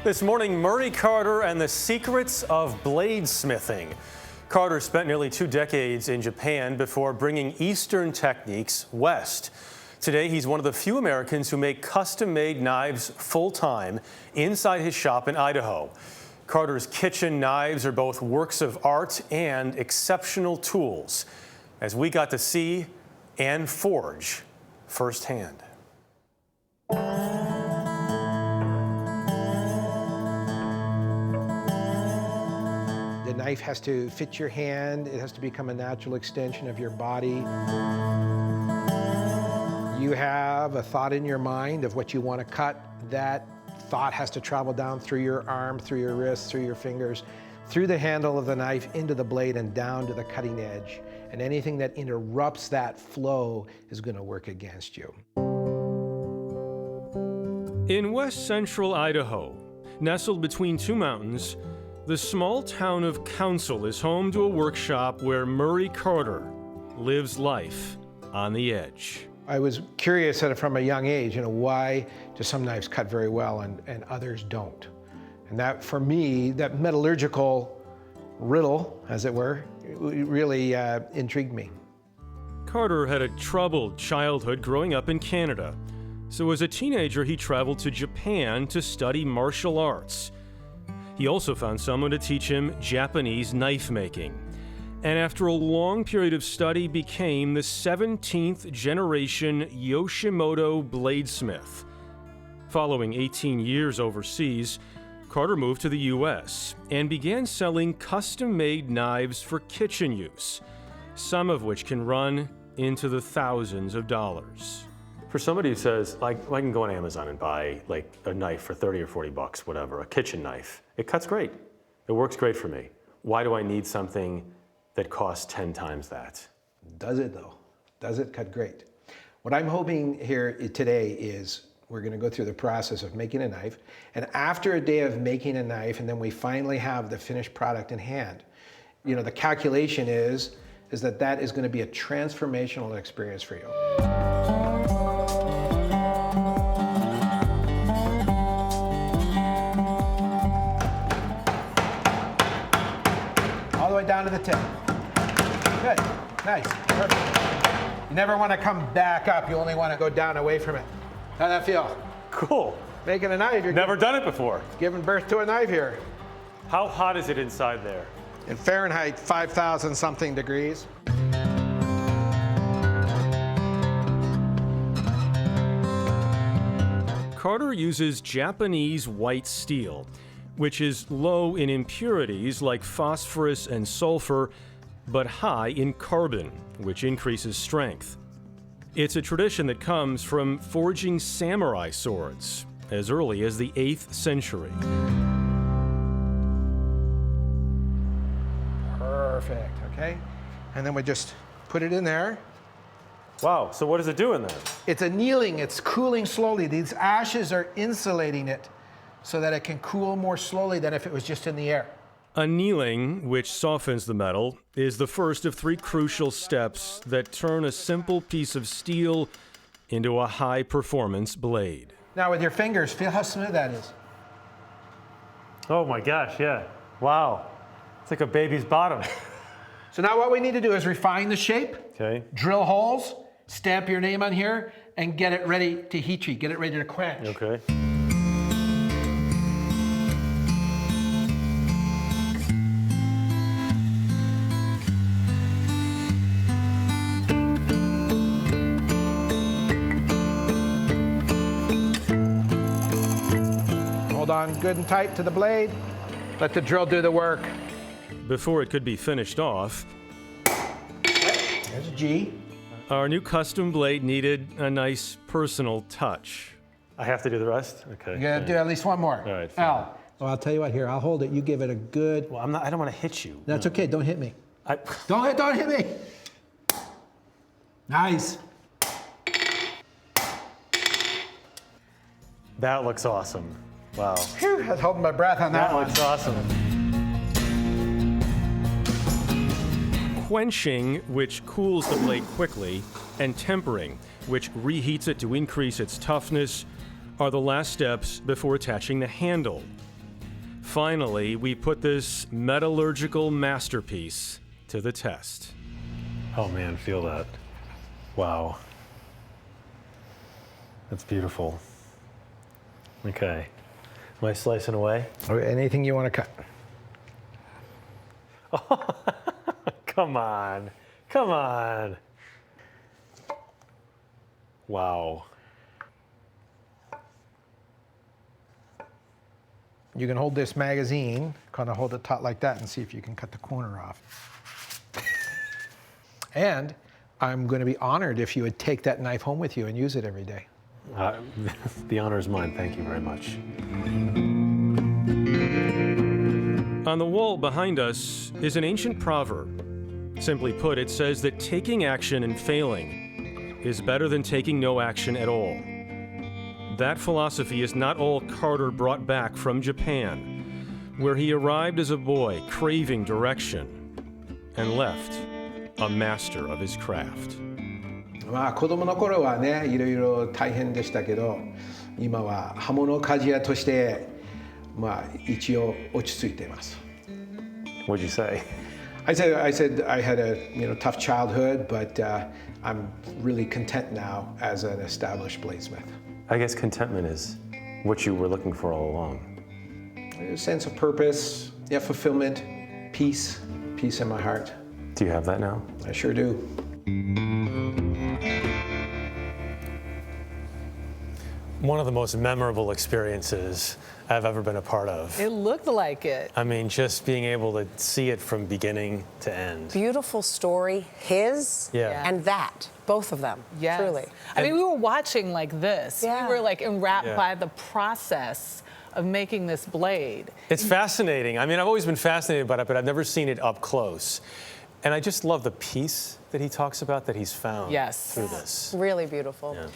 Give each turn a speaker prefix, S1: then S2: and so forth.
S1: This morning, Murray Carter and the secrets of bladesmithing. Carter spent nearly 2 decades in Japan before bringing Eastern techniques west. Today, he's one of the few Americans who make custom-made knives full-time inside his shop in Idaho. Carter's kitchen knives are both works of art and exceptional tools, as we got to see and forge firsthand.
S2: The knife has to fit your hand. It has to become a natural extension of your body. You have a thought in your mind of what you want to cut. That thought has to travel down through your arm, through your wrist, through your fingers, through the handle of the knife, into the blade, and down to the cutting edge. And anything that interrupts that flow is going to work against you.
S1: In west central Idaho, nestled between two mountains, the small town of Council is home to a workshop where Murray Carter lives life on the edge.
S2: I was curious from a young age, why do some knives cut very well and others don't? And that, for me, that metallurgical riddle, as it were, really intrigued me.
S1: Carter had a troubled childhood growing up in Canada. So as a teenager, he traveled to Japan to study martial arts. He also found someone to teach him Japanese knife making. And after a long period of study, became the 17th generation Yoshimoto bladesmith. Following 18 years overseas, Carter moved to the U.S. and began selling custom-made knives for kitchen use, some of which can run into the thousands of dollars. For somebody who says, I can go on Amazon and buy a knife for 30 or 40 bucks, whatever, a kitchen knife. It cuts great. It works great for me. Why do I need something that costs 10 times that?
S2: Does it though? Does it cut great? What I'm hoping here today is we're going to go through the process of making a knife, and after a day of making a knife, and then we finally have the finished product in hand, the calculation is that is going to be a transformational experience for you. All the way down to the tip. Good, nice, perfect. You never want to come back up, you only want to go down away from it. How'd that feel?
S1: Cool.
S2: Making a knife. You're
S1: never done it before.
S2: Giving birth to a knife here.
S1: How hot is it inside there?
S2: In Fahrenheit, 5,000 something degrees.
S1: Carter uses Japanese white steel, which is low in impurities like phosphorus and sulfur, but high in carbon, which increases strength. It's a tradition that comes from forging samurai swords as early as the 8th century.
S2: Perfect, okay? And then we just put it in there.
S1: Wow, so what does it do in there?
S2: It's annealing, it's cooling slowly. These ashes are insulating it so that it can cool more slowly than if it was just in the air.
S1: Annealing, which softens the metal, is the first of 3 crucial steps that turn a simple piece of steel into a high-performance blade.
S2: Now with your fingers, feel how smooth that is.
S1: Oh my gosh, yeah. Wow. It's like a baby's bottom.
S2: So now what we need to do is refine the shape,
S1: okay.
S2: Drill holes, stamp your name on here, and get it ready to heat treat, get it ready to quench.
S1: Okay.
S2: Hold on good and tight to the blade. Let the drill do the work.
S1: Before it could be finished off,
S2: there's a G.
S1: Our new custom blade needed a nice personal touch. I have to do the rest? Okay.
S2: You gotta do at least one more.
S1: All right. Fine.
S2: L. Well, I'll tell you what, here, I'll hold it. You give it a good...
S1: Well, I don't want to hit you.
S2: That's okay, don't hit me. Don't hit me. Nice.
S1: That looks awesome. Wow.
S2: Whew, I was holding my breath on that one.
S1: That looks awesome. Quenching, which cools the blade quickly, and tempering, which reheats it to increase its toughness, are the last steps before attaching the handle. finally, we put this metallurgical masterpiece to the test.
S3: Oh man, feel that. Wow. That's beautiful. Okay. Am I slicing away?
S2: Or anything you want to cut.
S3: Come on. Come on. Wow.
S2: You can hold this magazine, kind of hold it taut like that and see if you can cut the corner off. And I'm going to be honored if you would take that knife home with you and use it every day.
S3: The honor is mine. Thank you very much.
S1: On the wall behind us is an ancient proverb. Simply put, it says that taking action and failing is better than taking no action at all. That philosophy is not all Carter brought back from Japan, where he arrived as a boy craving direction and left a master of his craft.
S2: まあ子供の頃はね、いろいろ大変でしたけど、今は刃物鍛冶屋としてまあ一応落ち着いています。
S3: What'd you say?
S2: I said I had a tough childhood, but I'm really content now as an established bladesmith.
S3: I guess contentment is what you were looking for all along.
S2: A sense of purpose, yeah, fulfillment, peace in my heart.
S3: Do you have that now?
S2: I sure do.
S3: One of the most memorable experiences I've ever been a part of.
S4: It looked like it.
S3: I mean, just being able to see it from beginning to end.
S5: Beautiful story, his and that, both of them,
S4: Yes.
S5: truly.
S4: I mean, we were watching like this.
S5: Yeah.
S4: We were like enwrapped
S3: Yeah.
S4: by the process of making this blade.
S3: It's fascinating. I mean, I've always been fascinated by it, but I've never seen it up close. And I just love the peace that he talks about that he's found
S4: Yes.
S3: through this.
S5: Really beautiful.
S3: Yeah.